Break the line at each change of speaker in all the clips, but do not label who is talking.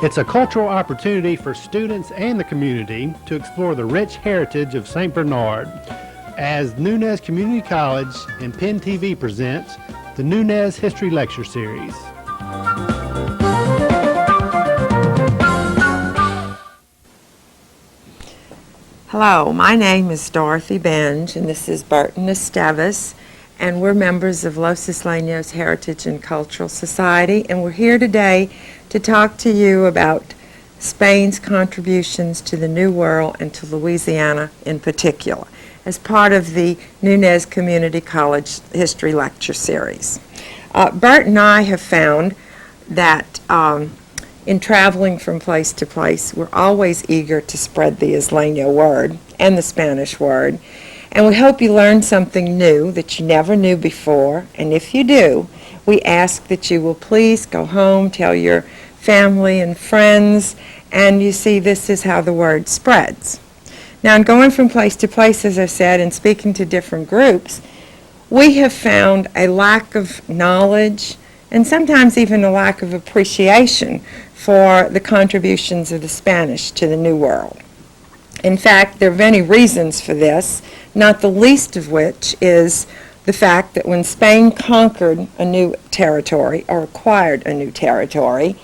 It's a cultural opportunity for students and the community to explore the rich heritage of St. Bernard as Nunez Community College and Penn TV presents the Nunez History Lecture Series.
Hello, my name is Dorothy Benge, and this is Burton Esteves, and we're members of Los Islenos Heritage and Cultural Society, and we're here today to talk to you about Spain's contributions to the New World and to Louisiana in particular, as part of the Nunez Community College History Lecture Series. Bert and I have found that in traveling from place to place, we're always eager to spread the Isleno word and the Spanish word, and we hope you learn something new that you never knew before, and if you do, we ask that you will please go home, tell your family and friends, and you see this is how the word spreads. Now, in going from place to place, as I said, and speaking to different groups, we have found a lack of knowledge and sometimes even a lack of appreciation for the contributions of the Spanish to the New World. In fact, there are many reasons for this, not the least of which is the fact that when Spain conquered a new territory or acquired a new territory,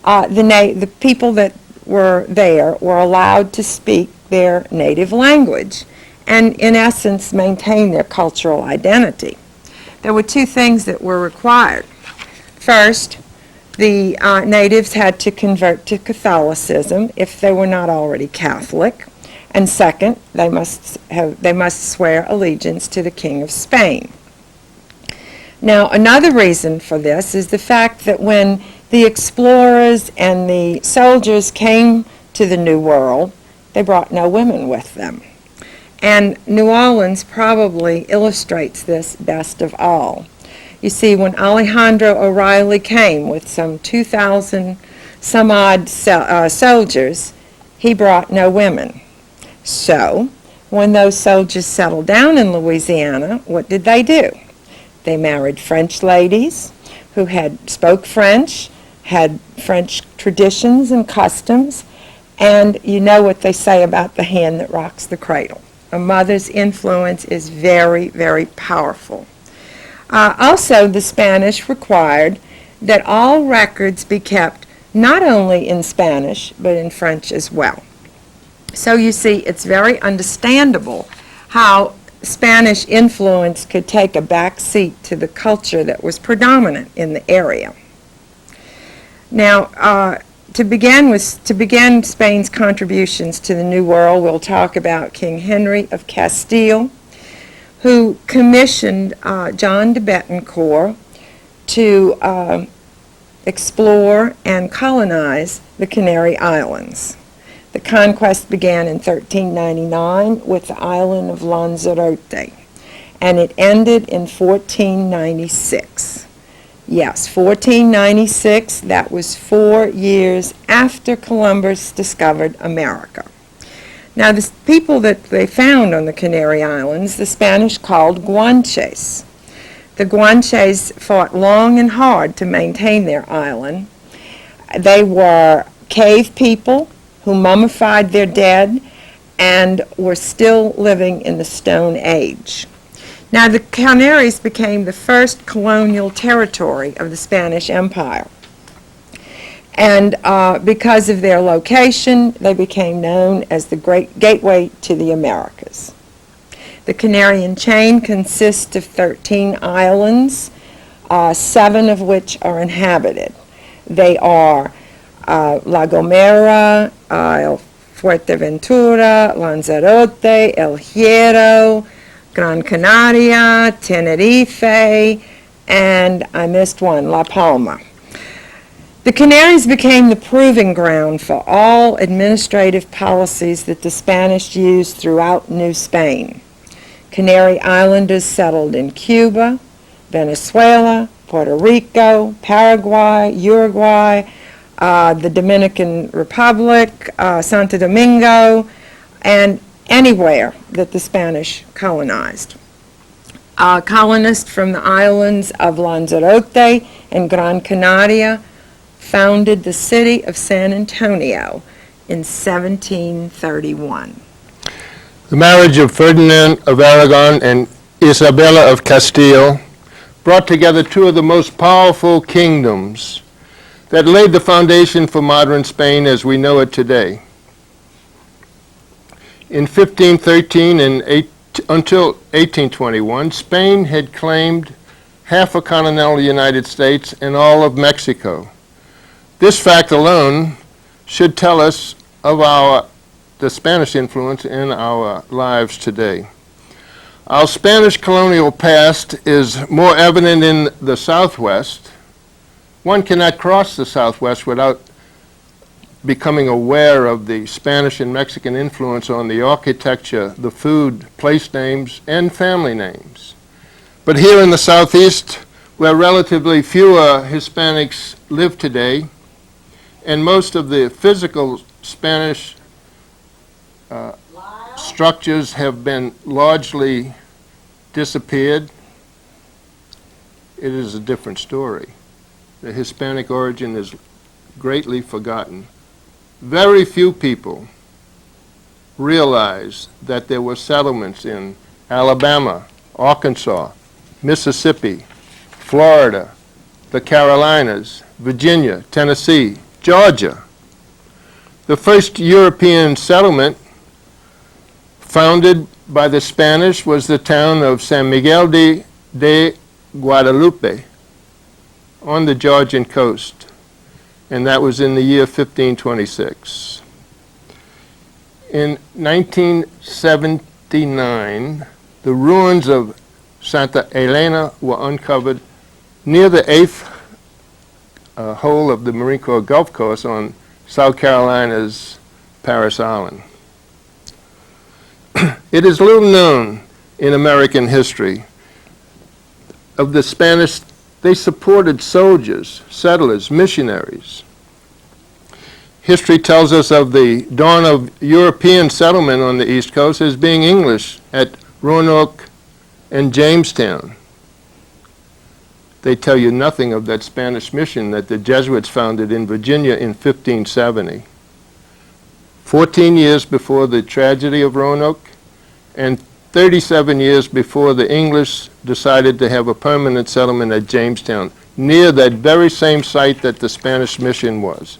the people that were there were allowed to speak their native language and, in essence, maintain their cultural identity. There were two things that were required. First, the natives had to convert to Catholicism if they were not already Catholic, and second, they must swear allegiance to the King of Spain. Now, another reason for this is the fact that when the explorers and the soldiers came to the New World, they brought no women with them. And New Orleans probably illustrates this best of all. You see, when Alejandro O'Reilly came with some 2,000 some odd soldiers, he brought no women. So, when those soldiers settled down in Louisiana, what did they do? They married French ladies who spoke French, had French traditions and customs, and you know what they say about the hand that rocks the cradle. A mother's influence is very, very powerful. Also, the Spanish required that all records be kept not only in Spanish, but in French as well. So you see, it's very understandable how Spanish influence could take a back seat to the culture that was predominant in the area. Now, to begin Spain's contributions to the New World, we'll talk about King Henry of Castile, who commissioned John de Betancourt to explore and colonize the Canary Islands. The conquest began in 1399 with the island of Lanzarote, and it ended in 1496. Yes, 1496, that was 4 years after Columbus discovered America. Now, the people that they found on the Canary Islands, the Spanish called Guanches. The Guanches fought long and hard to maintain their island. They were cave people who mummified their dead and were still living in the Stone Age. Now, the Canaries became the first colonial territory of the Spanish Empire. And because of their location, they became known as the Great Gateway to the Americas. The Canarian chain consists of 13 islands, 7 of which are inhabited. They are La Gomera, El Fuerteventura, Lanzarote, El Hierro, Gran Canaria, Tenerife, and I missed one, La Palma. The Canaries became the proving ground for all administrative policies that the Spanish used throughout New Spain. Canary Islanders settled in Cuba, Venezuela, Puerto Rico, Paraguay, Uruguay, the Dominican Republic, Santo Domingo, and anywhere that the Spanish colonized. Colonists from the islands of Lanzarote and Gran Canaria founded the city of San Antonio in 1731.
The marriage of Ferdinand of Aragon and Isabella of Castile brought together two of the most powerful kingdoms that laid the foundation for modern Spain as we know it today. In 1513 and until 1821, Spain had claimed half a continental United States and all of Mexico. This fact alone should tell us of the Spanish influence in our lives today. Our Spanish colonial past is more evident in the Southwest. One cannot cross the Southwest without becoming aware of the Spanish and Mexican influence on the architecture, the food, place names, and family names. But here in the Southeast, where relatively fewer Hispanics live today, and most of the physical Spanish structures have been largely disappeared, it is a different story. The Hispanic origin is greatly forgotten. Very few people realize that there were settlements in Alabama, Arkansas, Mississippi, Florida, the Carolinas, Virginia, Tennessee, Georgia. The first European settlement founded by the Spanish was the town of San Miguel de Guadalupe on the Georgian coast, and that was in the year 1526. In 1979, the ruins of Santa Elena were uncovered near the 8th hole of the Marine Corps Gulf Coast on South Carolina's Parris Island. It is little known in American history of the Spanish. They supported soldiers, settlers, missionaries. History tells us of the dawn of European settlement on the East Coast as being English at Roanoke and Jamestown. They tell you nothing of that Spanish mission that the Jesuits founded in Virginia in 1570. 14 years before the tragedy of Roanoke and 37 years before the English decided to have a permanent settlement at Jamestown, near that very same site that the Spanish mission was.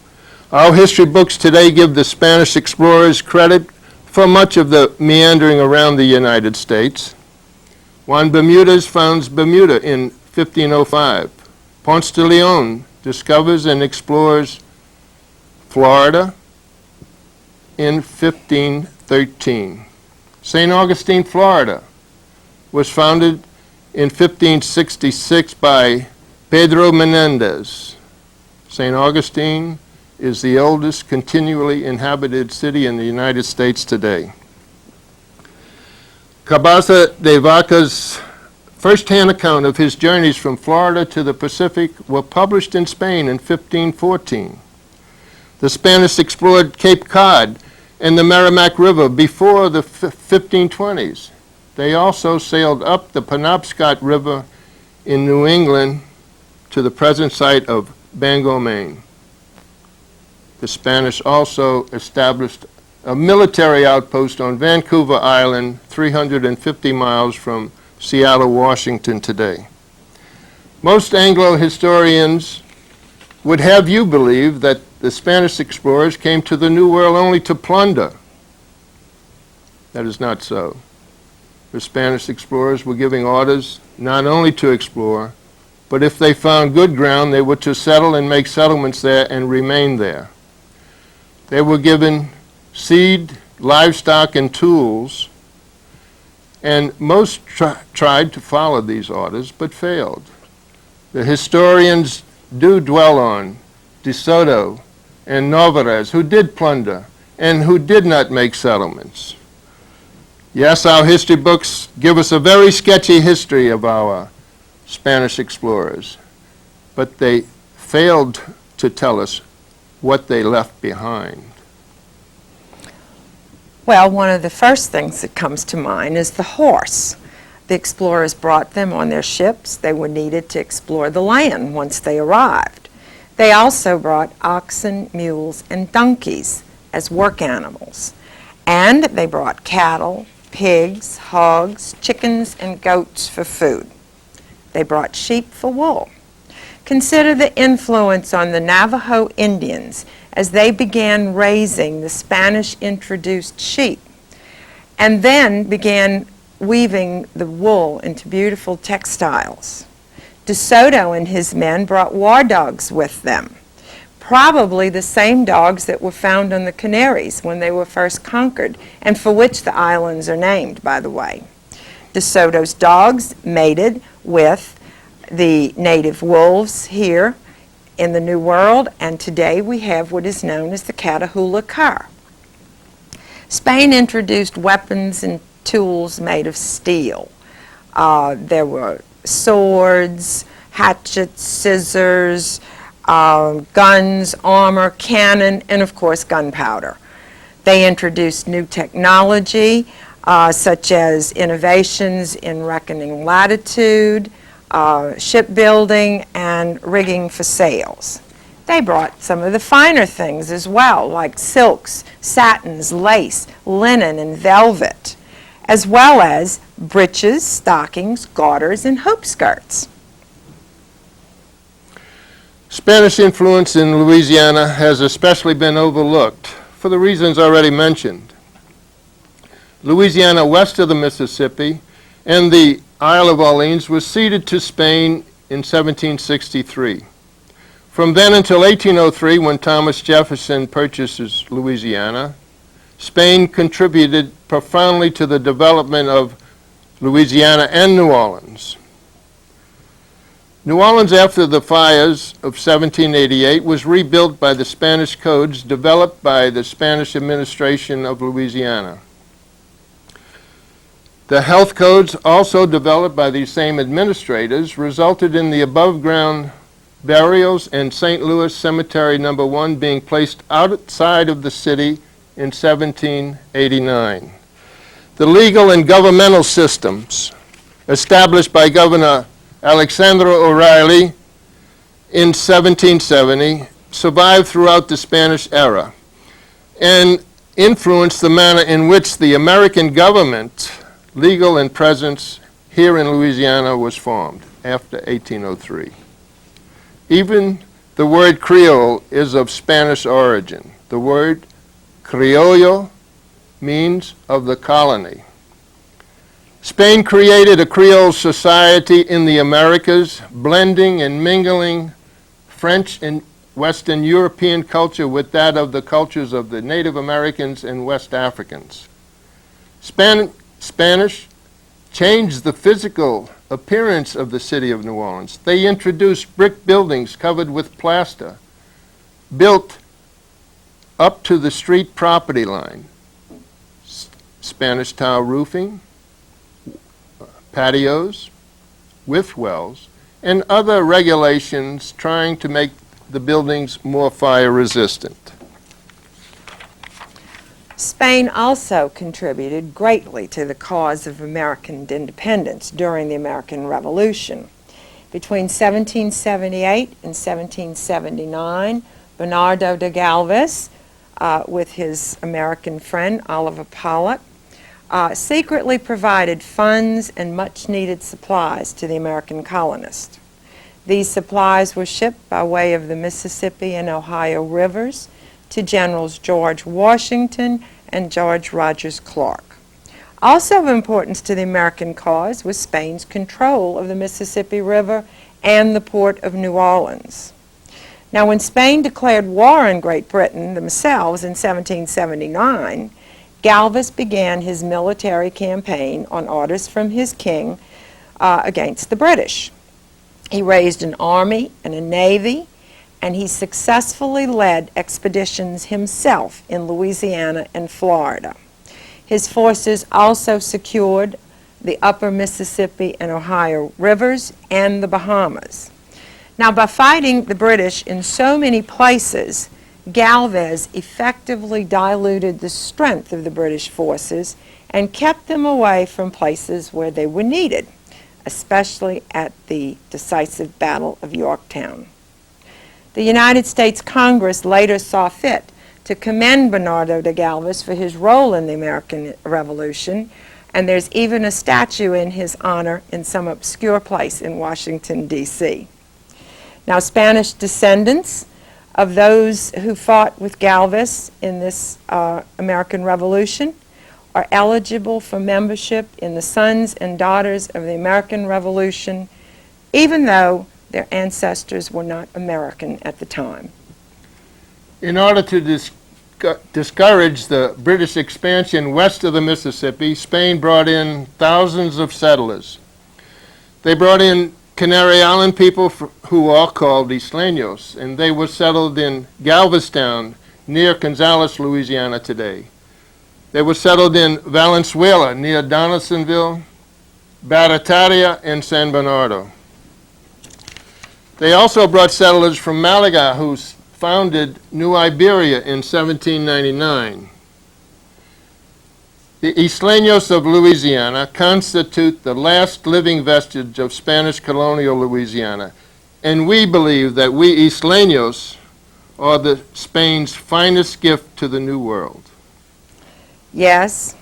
Our history books today give the Spanish explorers credit for much of the meandering around the United States. Juan Bermudez founds Bermuda in 1505. Ponce de Leon discovers and explores Florida in 1513. St. Augustine, Florida, was founded in 1566 by Pedro Menendez. St. Augustine is the oldest continually inhabited city in the United States today. Cabeza de Vaca's first-hand account of his journeys from Florida to the Pacific were published in Spain in 1514. The Spanish explored Cape Cod and the Merrimack River before the 1520s. They also sailed up the Penobscot River in New England to the present site of Bangor, Maine. The Spanish also established a military outpost on Vancouver Island, 350 miles from Seattle, Washington today. Most Anglo historians would have you believe that the Spanish explorers came to the New World only to plunder. That is not so. The Spanish explorers were giving orders not only to explore, but if they found good ground, they were to settle and make settlements there and remain there. They were given seed, livestock, and tools, and most tried to follow these orders but failed. The historians do dwell on De Soto and Narvaez, who did plunder and who did not make settlements. Yes, our history books give us a very sketchy history of our Spanish explorers, but they failed to tell us what they left behind.
Well, one of the first things that comes to mind is the horse. The explorers brought them on their ships. They were needed to explore the land once they arrived. They also brought oxen, mules, and donkeys as work animals. And they brought cattle, pigs, hogs, chickens, and goats for food. They brought sheep for wool. Consider the influence on the Navajo Indians as they began raising the Spanish-introduced sheep and then began weaving the wool into beautiful textiles. DeSoto and his men brought war dogs with them, probably the same dogs that were found on the Canaries when they were first conquered, and for which the islands are named, by the way. DeSoto's dogs mated with the native wolves here in the New World, and today we have what is known as the Catahoula cur. Spain introduced weapons and tools made of steel. There were swords, hatchets, scissors, guns, armor, cannon, and of course gunpowder. They introduced new technology, such as innovations in reckoning latitude, shipbuilding, and rigging for sails. They brought some of the finer things as well, like silks, satins, lace, linen, and velvet, as well as breeches, stockings, garters, and hoop skirts.
Spanish influence in Louisiana has especially been overlooked for the reasons already mentioned. Louisiana west of the Mississippi and the Isle of Orleans was ceded to Spain in 1763. From then until 1803, when Thomas Jefferson purchases Louisiana, Spain contributed profoundly to the development of Louisiana and New Orleans. New Orleans, after the fires of 1788, was rebuilt by the Spanish codes developed by the Spanish administration of Louisiana. The health codes, also developed by these same administrators, resulted in the above-ground burials and St. Louis Cemetery No. 1 being placed outside of the city in 1789. The legal and governmental systems established by Governor Alexander O'Reilly in 1770 survived throughout the Spanish era and influenced the manner in which the American government, legal and presence here in Louisiana was formed after 1803. Even the word Creole is of Spanish origin. The word criollo means of the colony. Spain created a Creole society in the Americas, blending and mingling French and Western European culture with that of the cultures of the Native Americans and West Africans. Spanish changed the physical appearance of the city of New Orleans. They introduced brick buildings covered with plaster, built up to the street property line, Spanish tile roofing, patios with wells, and other regulations trying to make the buildings more fire resistant.
Spain also contributed greatly to the cause of American independence during the American Revolution. Between 1778 and 1779, Bernardo de Galvez, with his American friend Oliver Pollock, secretly provided funds and much-needed supplies to the American colonists. These supplies were shipped by way of the Mississippi and Ohio rivers to Generals George Washington and George Rogers Clark. Also of importance to the American cause was Spain's control of the Mississippi River and the port of New Orleans. Now, when Spain declared war on Great Britain themselves in 1779, Galvez began his military campaign on orders from his king against the British. He raised an army and a navy, and he successfully led expeditions himself in Louisiana and Florida. His forces also secured the upper Mississippi and Ohio rivers and the Bahamas. Now, by fighting the British in so many places, Galvez effectively diluted the strength of the British forces and kept them away from places where they were needed, especially at the decisive Battle of Yorktown. The United States Congress later saw fit to commend Bernardo de Galvez for his role in the American Revolution, and there's even a statue in his honor in some obscure place in Washington, D.C. Now, Spanish descendants of those who fought with Galvez in this American Revolution are eligible for membership in the Sons and Daughters of the American Revolution, even though their ancestors were not American at the time.
In order to discourage the British expansion west of the Mississippi, Spain brought in thousands of settlers. They brought in Canary Island people who were all called Islenos, and they were settled in Galveston, near Gonzales, Louisiana today. They were settled in Valenzuela, near Donaldsonville, Barataria, and San Bernardo. They also brought settlers from Malaga who founded New Iberia in 1799. The Islenos of Louisiana constitute the last living vestige of Spanish colonial Louisiana, and we believe that we Islenos are Spain's finest gift to the New World.
Yes,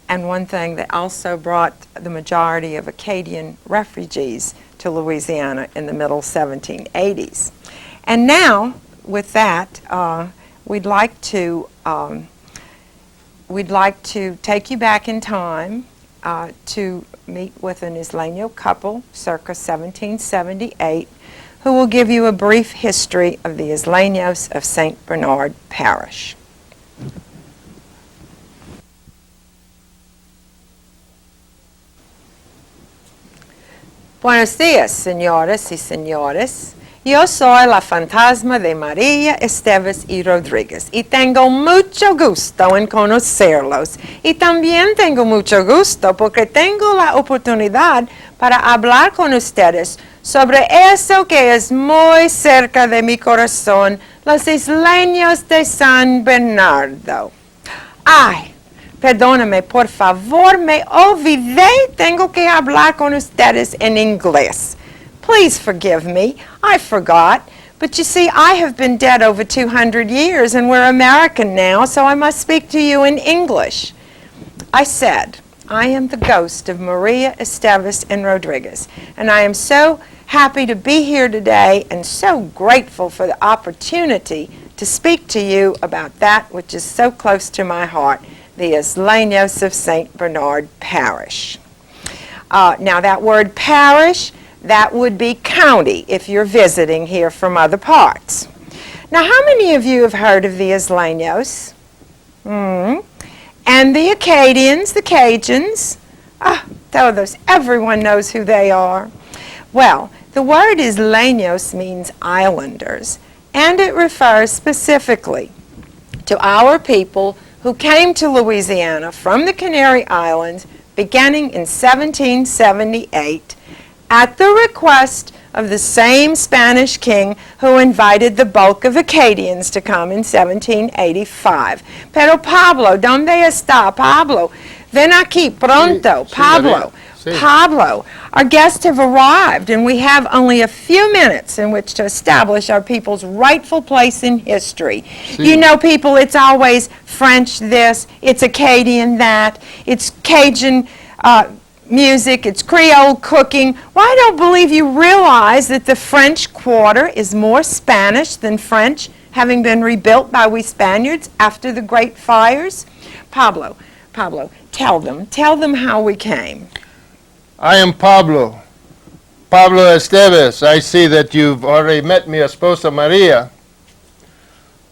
and one thing that also brought the majority of Acadian refugees to Louisiana in the middle 1780s. And now, with that, we'd like to take you back in time to meet with an Isleno couple circa 1778 who will give you a brief history of the Islenos of St. Bernard Parish. Buenos días, señoras y señores. Yo soy la fantasma de María Esteves y Rodríguez y tengo mucho gusto en conocerlos. Y también tengo mucho gusto porque tengo la oportunidad para hablar con ustedes sobre eso que es muy cerca de mi corazón, los isleños de San Bernardo. Ay, perdóname, por favor, me olvidé, tengo que hablar con ustedes en inglés. Please forgive me, I forgot. But you see, I have been dead over 200 years and we're American now, so I must speak to you in English. I said, I am the ghost of Maria Esteves and Rodriguez, and I am so happy to be here today and so grateful for the opportunity to speak to you about that which is so close to my heart, the Islenos of St. Bernard Parish. Now that word parish, that would be county if you're visiting here from other parts. Now, how many of you have heard of the Islenos? And the Acadians, the Cajuns? Everyone knows who they are. Well, the word Islenos means islanders, and it refers specifically to our people who came to Louisiana from the Canary Islands beginning in 1778 at the request of the same Spanish king who invited the bulk of Acadians to come in 1785. Pero Pablo, ¿dónde está Pablo? Ven aquí pronto, Pablo. Pablo, our guests have arrived, and we have only a few minutes in which to establish our people's rightful place in history. You know, people, it's always French this, it's Acadian that, it's Cajun music, it's Creole cooking. Well, I don't believe you realize that the French Quarter is more Spanish than French, having been rebuilt by we Spaniards after the great fires. Pablo, tell them how we came.
I am Pablo Esteves. I see that you've already met mi esposa Maria.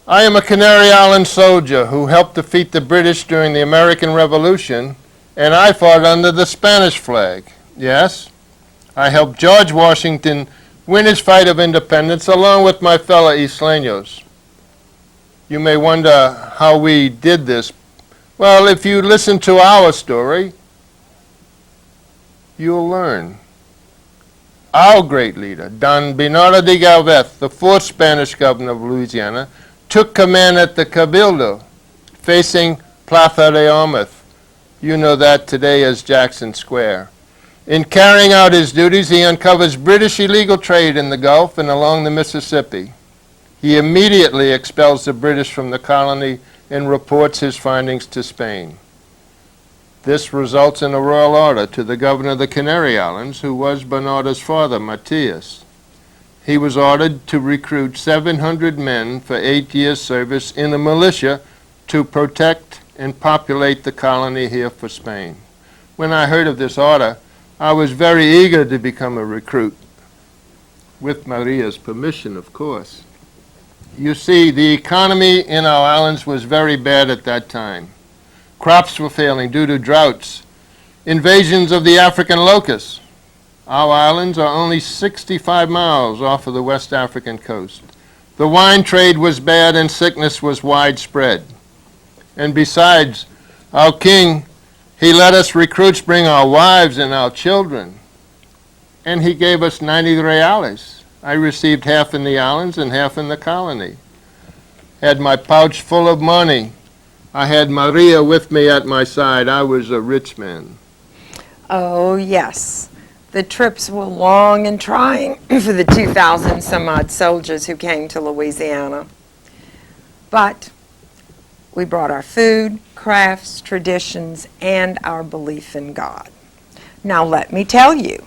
I am a Canary Island soldier who helped defeat the British during the American Revolution, and I fought under the Spanish flag. Yes, I helped George Washington win his fight of independence along with my fellow Islenos. You may wonder how we did this. Well, if you listen to our story, you'll learn. Our great leader, Don Bernardo de Galvez, the fourth Spanish governor of Louisiana, took command at the Cabildo, facing Plaza de Armas. You know that today as Jackson Square. In carrying out his duties, he uncovers British illegal trade in the Gulf and along the Mississippi. He immediately expels the British from the colony and reports his findings to Spain. This results in a royal order to the governor of the Canary Islands, who was Bernardo's father, Matthias. He was ordered to recruit 700 men for 8 years' service in a militia to protect and populate the colony here for Spain. When I heard of this order, I was very eager to become a recruit, with Maria's permission, of course. You see, the economy in our islands was very bad at that time. Crops were failing due to droughts, invasions of the African locusts. Our islands are only 65 miles off of the West African coast. The wine trade was bad and sickness was widespread. And besides, our king, he let us recruits bring our wives and our children. And he gave us 90 reales. I received half in the islands and half in the colony. Had my pouch full of money. I had Maria with me at my side. I was a rich man.
Oh, yes. The trips were long and trying for the 2,000 some odd soldiers who came to Louisiana. But we brought our food, crafts, traditions, and our belief in God. Now let me tell you,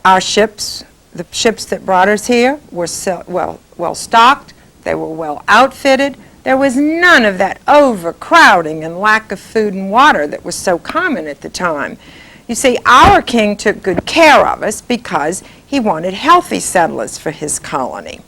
our ships, the ships that brought us here, were well stocked, they were well outfitted. There was none of that overcrowding and lack of food and water that was so common at the time. You see, our king took good care of us because he wanted healthy settlers for his colony.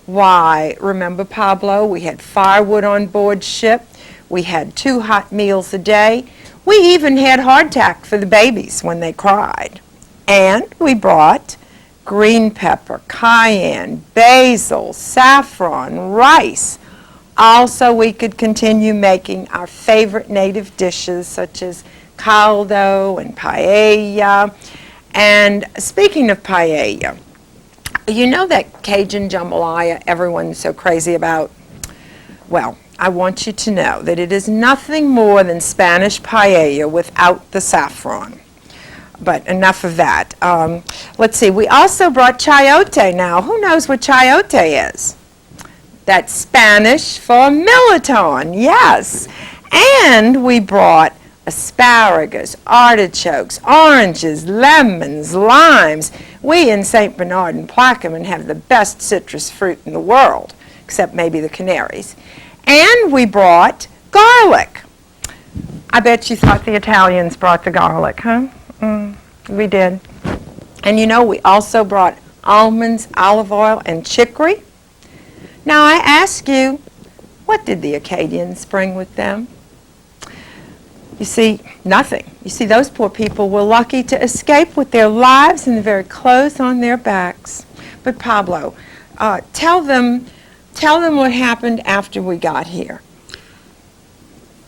Why, remember, Pablo, we had firewood on board ship. We had 2 hot meals a day. We even had hardtack for the babies when they cried. And we brought green pepper, cayenne, basil, saffron, rice. Also, we could continue making our favorite native dishes such as caldo and paella. And speaking of paella, you know that Cajun jambalaya everyone's so crazy about? Well, I want you to know that it is nothing more than Spanish paella without the saffron. But enough of that. Let's see, we also brought chayote now. Who knows what chayote is? That's Spanish for mirliton, yes. And we brought asparagus, artichokes, oranges, lemons, limes. We in St. Bernard and Plaquemine have the best citrus fruit in the world, except maybe the Canaries. And we brought garlic. I bet you thought the Italians brought the garlic, huh? We did. And you know, we also brought almonds, olive oil, and chicory. Now I ask you, what did the Acadians bring with them? You see, nothing. You see, those poor people were lucky to escape with their lives and the very clothes on their backs. But Pablo, tell them what happened after we got here.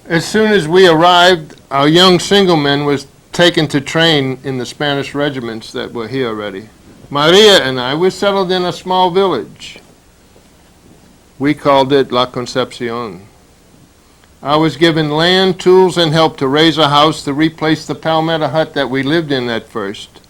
As soon as we arrived, our young single man was taken to train in the Spanish regiments that were here already. Maria and I were settled in a small village. We called it La Concepcion. I was given land, tools, and help to raise a house to replace the palmetto hut that we lived in at first.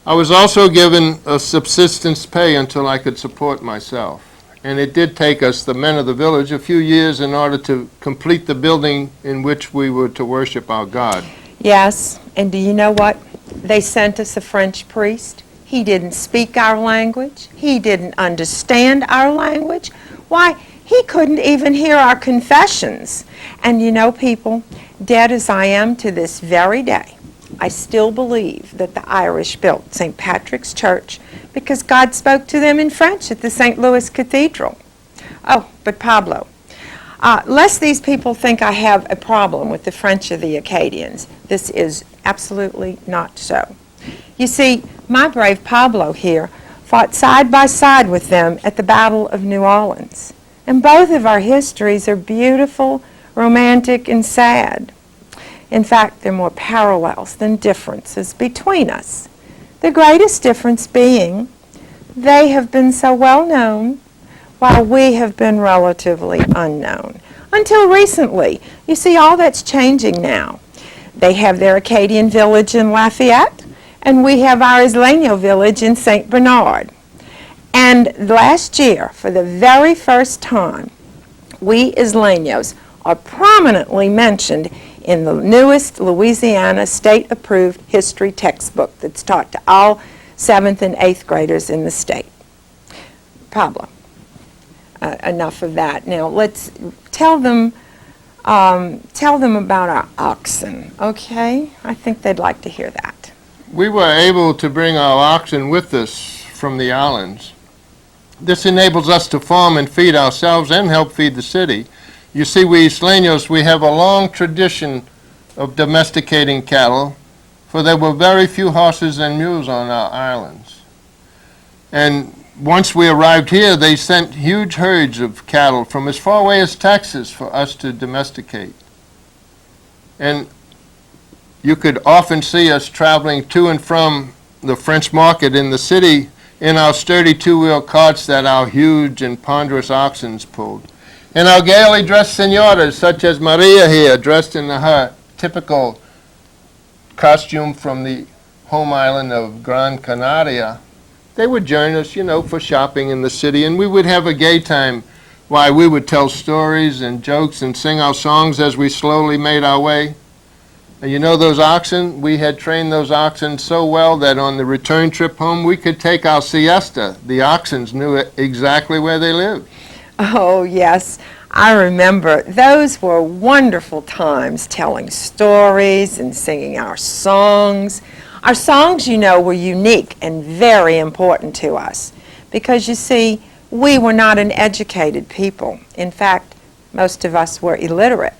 I was also given a subsistence pay until I could support myself. And it did take us, the men of the village, a few years in order to complete the building in which we were to worship our God.
Yes, and do you know what? They sent us a French priest. He didn't speak our language. He didn't understand our language. Why, he couldn't even hear our confessions. And you know, people, dead as I am to this very day, I still believe that the Irish built St. Patrick's Church because God spoke to them in French at the St. Louis Cathedral. Oh, but Pablo, lest these people think I have a problem with the French or the Acadians, this is absolutely not so. You see, my brave Pablo here fought side by side with them at the Battle of New Orleans. And both of our histories are beautiful, romantic, and sad. In fact, there are more parallels than differences between us. The greatest difference being they have been so well known while we have been relatively unknown. Until recently. You see, all that's changing now. They have their Acadian village in Lafayette, and we have our Islenos village in St. Bernard. And last year, for the very first time, we Islenos are prominently mentioned in the newest Louisiana state-approved history textbook that's taught to all 7th and 8th graders in the state. Pablo, enough of that. Now let's tell them about our oxen, okay? I think they'd like to hear that.
We were able to bring our oxen with us from the islands. This enables us to farm and feed ourselves and help feed the city. You see, we Islenos, we have a long tradition of domesticating cattle, for there were very few horses and mules on our islands. And once we arrived here, they sent huge herds of cattle from as far away as Texas for us to domesticate. And you could often see us traveling to and from the French market in the city in our sturdy two-wheel carts that our huge and ponderous oxen pulled. And our gaily dressed senoras, such as Maria here, dressed in her typical costume from the home island of Gran Canaria, they would join us, for shopping in the city, and we would have a gay time while we would tell stories and jokes and sing our songs as we slowly made our way. And those oxen, we had trained those oxen so well that on the return trip home, we could take our siesta. The oxen knew exactly where they lived.
Oh, yes. I remember those were wonderful times telling stories and singing our songs. Our songs, were unique and very important to us because, you see, we were not an educated people. In fact, most of us were illiterate.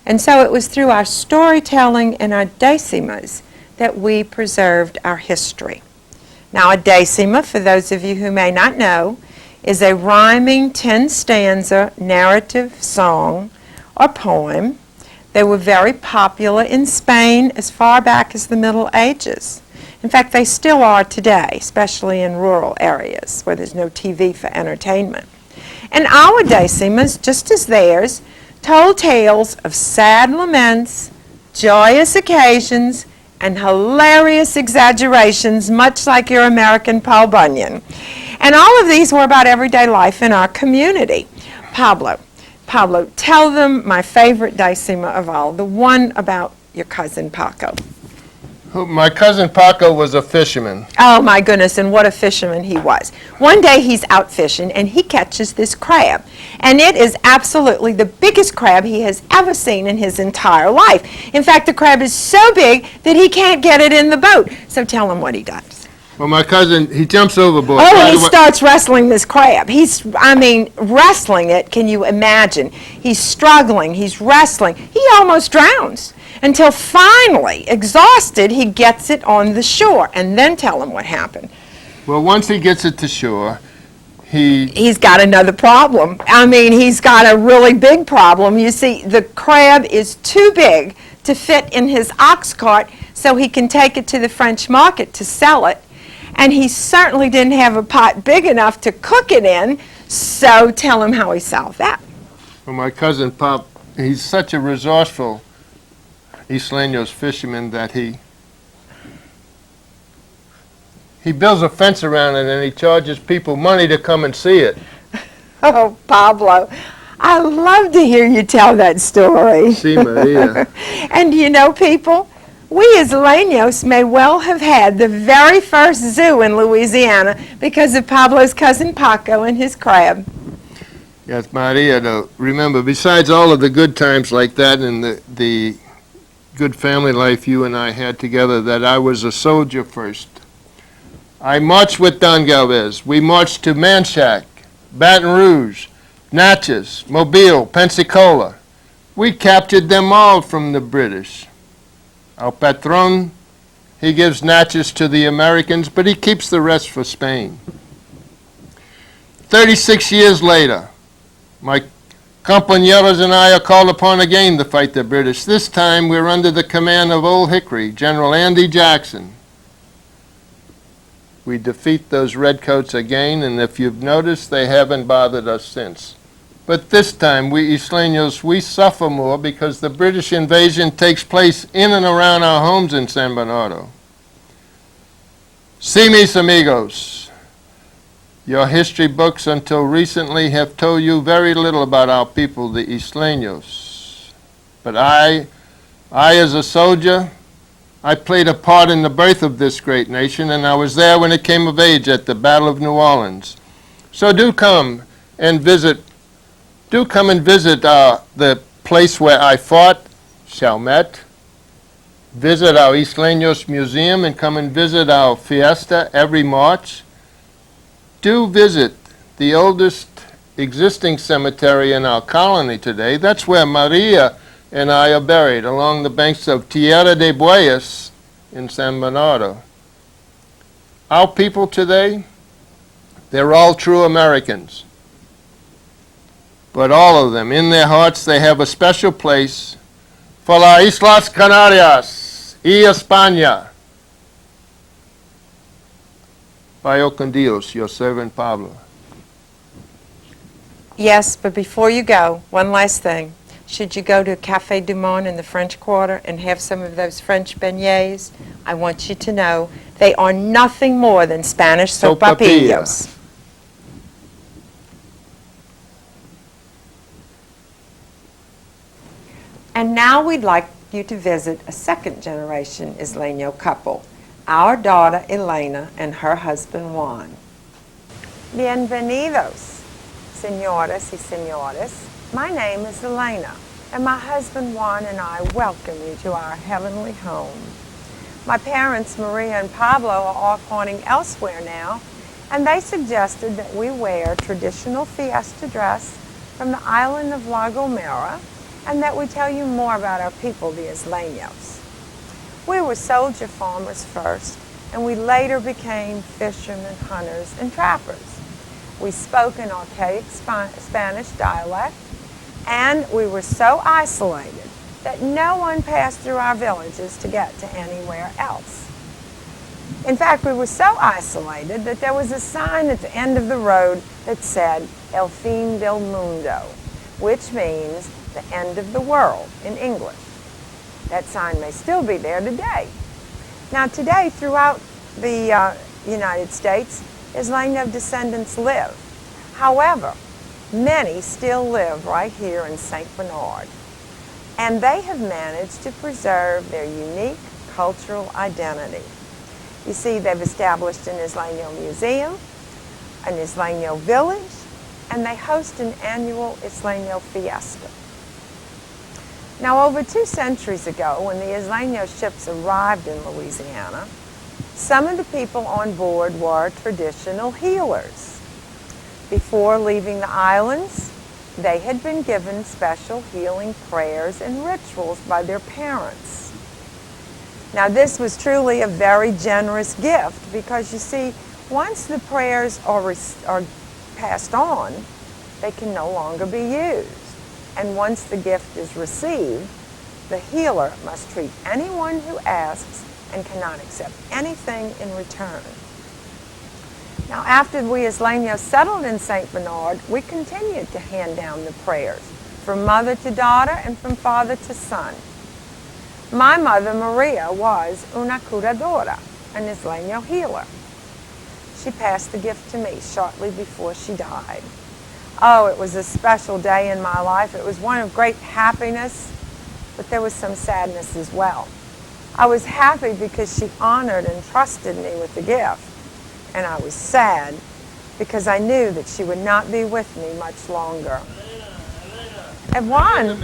And so it was through our storytelling and our decimas that we preserved our history. Now, a decima, for those of you who may not know, is a rhyming 10-stanza narrative song or poem. They were very popular in Spain as far back as the Middle Ages. In fact, they still are today, especially in rural areas where there's no TV for entertainment. And our decimas, just as theirs, told tales of sad laments, joyous occasions, and hilarious exaggerations, much like your American Paul Bunyan. And all of these were about everyday life in our community. Pablo, tell them my favorite decima of all, the one about your cousin Paco.
My cousin Paco was a fisherman.
Oh my goodness, and what a fisherman he was. One day he's out fishing and he catches this crab. And it is absolutely the biggest crab he has ever seen in his entire life. In fact, the crab is so big that he can't get it in the boat. So tell him what he does.
Well, my cousin, he jumps overboard.
Oh, and he starts wrestling this crab. Wrestling it, can you imagine? He's struggling, he's wrestling. He almost drowns until finally, exhausted, he gets it on the shore. And then tell him what happened.
Well, once he gets it to shore,
he's got another problem. He's got a really big problem. You see, the crab is too big to fit in his ox cart so he can take it to the French market to sell it. And he certainly didn't have a pot big enough to cook it in, so tell him how he solved that.
Well, my cousin Pop, he's such a resourceful Islenos fisherman that he builds a fence around it and he charges people money to come and see it.
Oh, Pablo, I love to hear you tell that story.
See, Maria.
And people, we Islenos may well have had the very first zoo in Louisiana because of Pablo's cousin Paco and his crab.
Yes, Maria, though, remember, besides all of the good times like that and the good family life you and I had together, that I was a soldier first. I marched with Don Galvez. We marched to Manchac, Baton Rouge, Natchez, Mobile, Pensacola. We captured them all from the British. El Patron, he gives Natchez to the Americans, but he keeps the rest for Spain. 36 years later, my compañeros and I are called upon again to fight the British. This time we're under the command of Old Hickory, General Andy Jackson. We defeat those redcoats again, and if you've noticed, they haven't bothered us since. But this time, we Islenos, we suffer more because the British invasion takes place in and around our homes in San Bernardo. See, mis amigos, Your history books until recently have told you very little about our people, the Islenos. But I as a soldier, I played a part in the birth of this great nation, and I was there when it came of age at the Battle of New Orleans. So do come and visit the place where I fought, Chalmette. Visit our Islenos Museum and come and visit our fiesta every March. Do visit the oldest existing cemetery in our colony today. That's where Maria and I are buried, along the banks of Tierra de Bueyes in San Bernardo. Our people today, they're all true Americans. But all of them, in their hearts, they have a special place for las Islas Canarias y España. Vaya con Dios, your servant Pablo.
Yes, but before you go, one last thing. Should you go to Café du Monde in the French Quarter and have some of those French beignets, I want you to know they are nothing more than Spanish sopapillos. And now we'd like you to visit a second-generation Isleno couple, our daughter Elena and her husband Juan. Bienvenidos, señoras y señores. My name is Elena, and my husband Juan and I welcome you to our heavenly home. My parents, Maria and Pablo, are off haunting elsewhere now, and they suggested that we wear traditional fiesta dress from the island of La Gomera, and that we tell you more about our people, the Islenos. We were soldier farmers first, and we later became fishermen, hunters, and trappers. We spoke an archaic Spanish dialect, and we were so isolated that no one passed through our villages to get to anywhere else. In fact, we were so isolated that there was a sign at the end of the road that said, El fin del mundo, which means the end of the world in English. That sign may still be there today. Now today, throughout the United States, Isleno descendants live. However, many still live right here in St. Bernard, and they have managed to preserve their unique cultural identity. You see, they've established an Isleno museum, an Isleno village, and they host an annual Isleno fiesta. Now, over 2 centuries ago, when the Isleno ships arrived in Louisiana, some of the people on board were traditional healers. Before leaving the islands, they had been given special healing prayers and rituals by their parents. Now, this was truly a very generous gift because, you see, once the prayers are passed on, they can no longer be used. And once the gift is received, the healer must treat anyone who asks and cannot accept anything in return. Now, after we Islenos settled in St. Bernard, we continued to hand down the prayers from mother to daughter and from father to son. My mother, Maria, was una curadora, an Isleno healer. She passed the gift to me shortly before she died. Oh, it was a special day in my life. It was one of great happiness, but there was some sadness as well. I was happy because she honored and trusted me with the gift, and I was sad because I knew that she would not be with me much longer. Juan,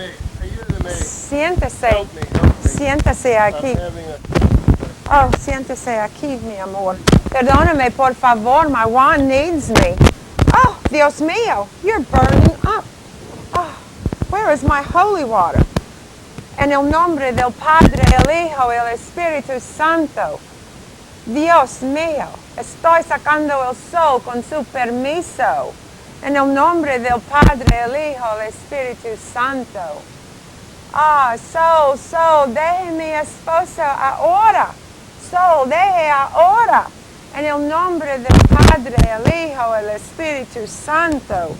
siéntese, siéntese aquí. Oh, siéntese aquí, mi amor. Perdóname, por favor, my Juan needs me. Oh, Dios mío, you're burning up. Oh, where is my holy water? En el nombre del Padre, el Hijo, y el Espíritu Santo. Dios mío, estoy sacando el sol con su permiso. En el nombre del Padre, el Hijo, el Espíritu Santo. Ah, sol, deje mi esposa ahora. Sol, deje ahora. En el nombre del Padre, el Hijo, el Espíritu Santo.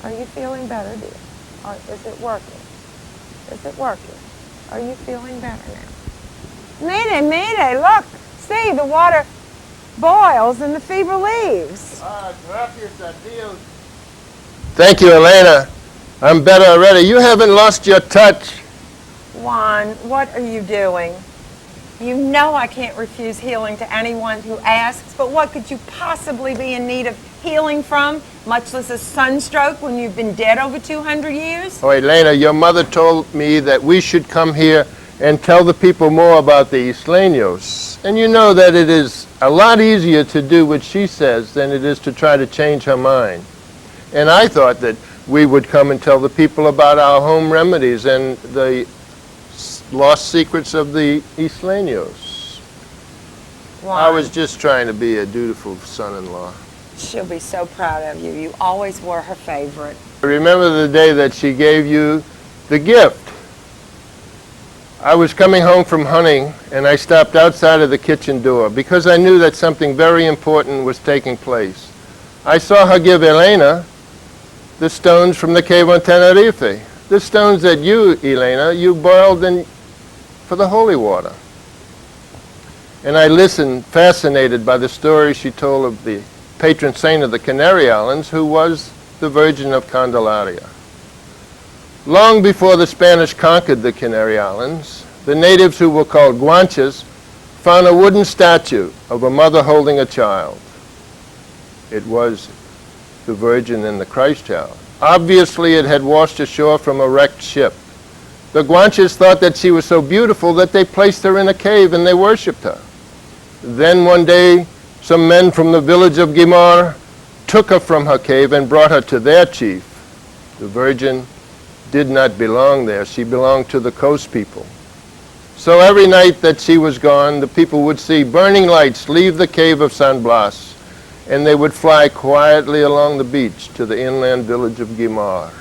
Are you feeling better, dear? Or is it working? Is it working? Are you feeling better now? Mire, look. see, the water boils and the fever leaves.
Thank you, Elena. I'm better already. You haven't lost your touch.
Juan, what are you doing? You know I can't refuse healing to anyone who asks, but what could you possibly be in need of healing from, much less a sunstroke when you've been dead over 200 years?
Oh, Elena, your mother told me that we should come here and tell the people more about the Islenos. And you know that it is a lot easier to do what she says than it is to try to change her mind. And I thought that we would come and tell the people about our home remedies and the lost secrets of the Islenos.
Juan,
I was just trying to be a dutiful son-in-law.
she'll be so proud of you. You always were her favorite.
I remember the day that she gave you the gift. I was coming home from hunting, and I stopped outside of the kitchen door because I knew that something very important was taking place. I saw her give Elena the stones from the cave on Tenerife, the stones that you, Elena, you boiled for the holy water. And I listened, fascinated by the story she told of the patron saint of the Canary Islands, who was the Virgin of Candelaria. Long before the Spanish conquered the Canary Islands, the natives, who were called Guanches, found a wooden statue of a mother holding a child. It was the Virgin and the Christ child. Obviously, it had washed ashore from a wrecked ship. The Guanches thought that she was so beautiful that they placed her in a cave and they worshipped her. Then one day, some men from the village of Guimar took her from her cave and brought her to their chief. The Virgin did not belong there. She belonged to the coast people. So every night that she was gone, the people would see burning lights leave the cave of San Blas, and they would fly quietly along the beach to the inland village of Guimar.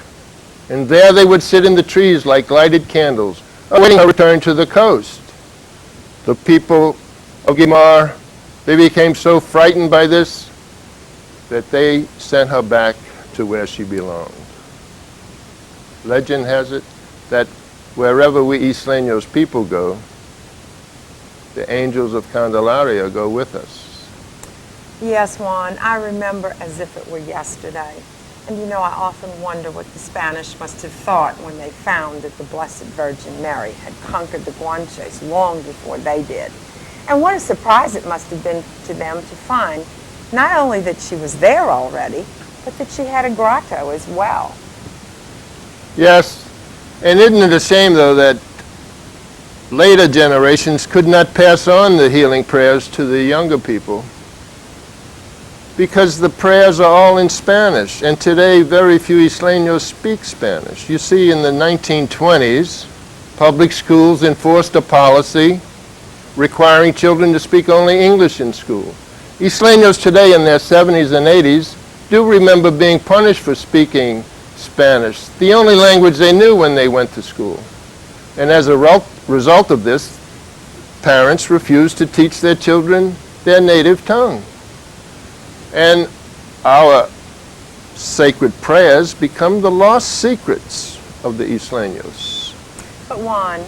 And there they would sit in the trees like lighted candles, awaiting her return to the coast. The people of Guimar, they became so frightened by this that they sent her back to where she belonged. Legend has it that wherever we Islenos people go, the angels of Candelaria go with us.
Yes, Juan, I remember as if it were yesterday. And you know, I often wonder what the Spanish must have thought when they found that the Blessed Virgin Mary had conquered the Guanches long before they did. And what a surprise it must have been to them to find not only that she was there already, but that she had a grotto as well.
Yes, and isn't it a shame, though, that later generations could not pass on the healing prayers to the younger people? Because the prayers are all in Spanish, and today very few Islenos speak Spanish. You see, in the 1920s, public schools enforced a policy requiring children to speak only English in school. Islenos today in their 70s and 80s do remember being punished for speaking Spanish, the only language they knew when they went to school. And as a result of this, parents refused to teach their children their native tongue. And our sacred prayers become the lost secrets of the Islenos.
But Juan,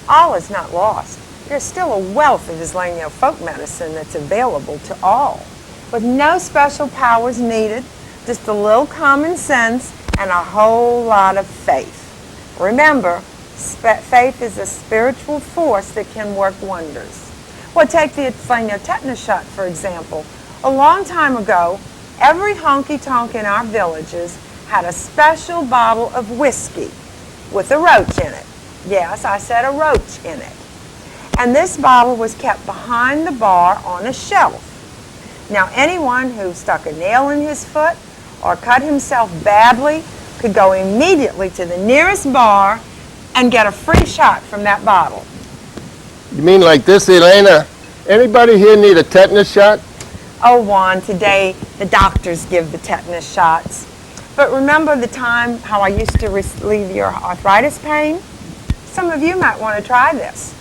all is not lost. There's still a wealth of Isleno folk medicine that's available to all, with no special powers needed, just a little common sense and a whole lot of faith. Remember, faith is a spiritual force that can work wonders. Well, take the Isleno tetanus shot, for example. A long time ago, every honky-tonk in our villages had a special bottle of whiskey with a roach in it. Yes, I said a roach in it. And this bottle was kept behind the bar on a shelf. Now, anyone who stuck a nail in his foot or cut himself badly could go immediately to the nearest bar and get a free shot from that bottle.
You mean like this, Elena? Anybody here need a tetanus shot?
Oh, Juan, today the doctors give the tetanus shots. But remember the time how I used to relieve your arthritis pain? Some of you might want to try this.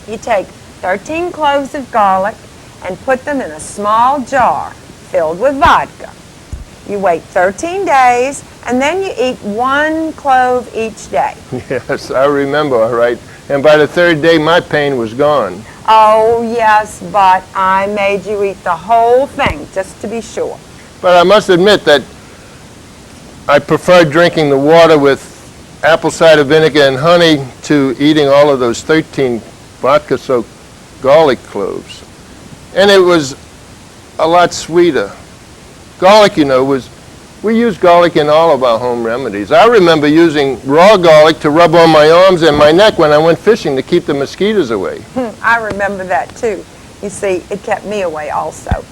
You take 13 cloves of garlic and put them in a small jar filled with vodka. You wait 13 days, and then you eat 1 clove each day.
Yes, I remember, all right. And by the third day, my pain was gone.
Oh, yes, but I made you eat the whole thing, just to be sure.
But I must admit that I prefer drinking the water with apple cider vinegar and honey to eating all of those 13 vodka-soaked garlic cloves. And it was a lot sweeter. Garlic, you know, we use garlic in all of our home remedies. I remember using raw garlic to rub on my arms and my neck when I went fishing to keep the mosquitoes away.
I remember that too. You see, it kept me away also.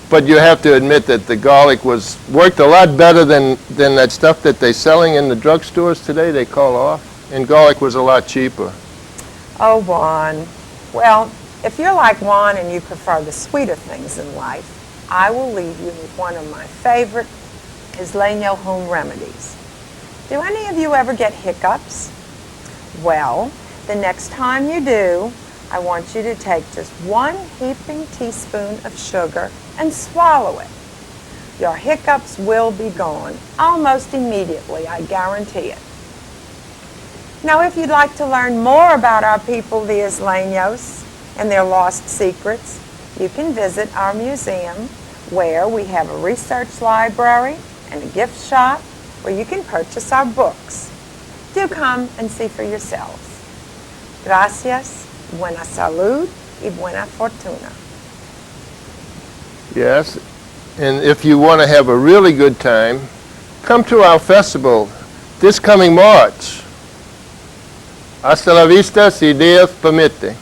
But you have to admit that the garlic worked a lot better than that stuff that they're selling in the drugstores today, they call off. And garlic was a lot cheaper.
Oh, Juan. Well, if you're like Juan and you prefer the sweeter things in life, I will leave you with one of my favorite Isleño home remedies. Do any of you ever get hiccups? Well, the next time you do, I want you to take just 1 heaping teaspoon of sugar and swallow it. Your hiccups will be gone almost immediately, I guarantee it. Now, if you'd like to learn more about our people, the Isleños, and their lost secrets, you can visit our museum, where we have a research library and a gift shop where you can purchase our books. Do come and see for yourselves. Gracias, buena salud y buena fortuna.
Yes, and if you want to have a really good time, come to our festival this coming March. Hasta la vista, si Dios permite.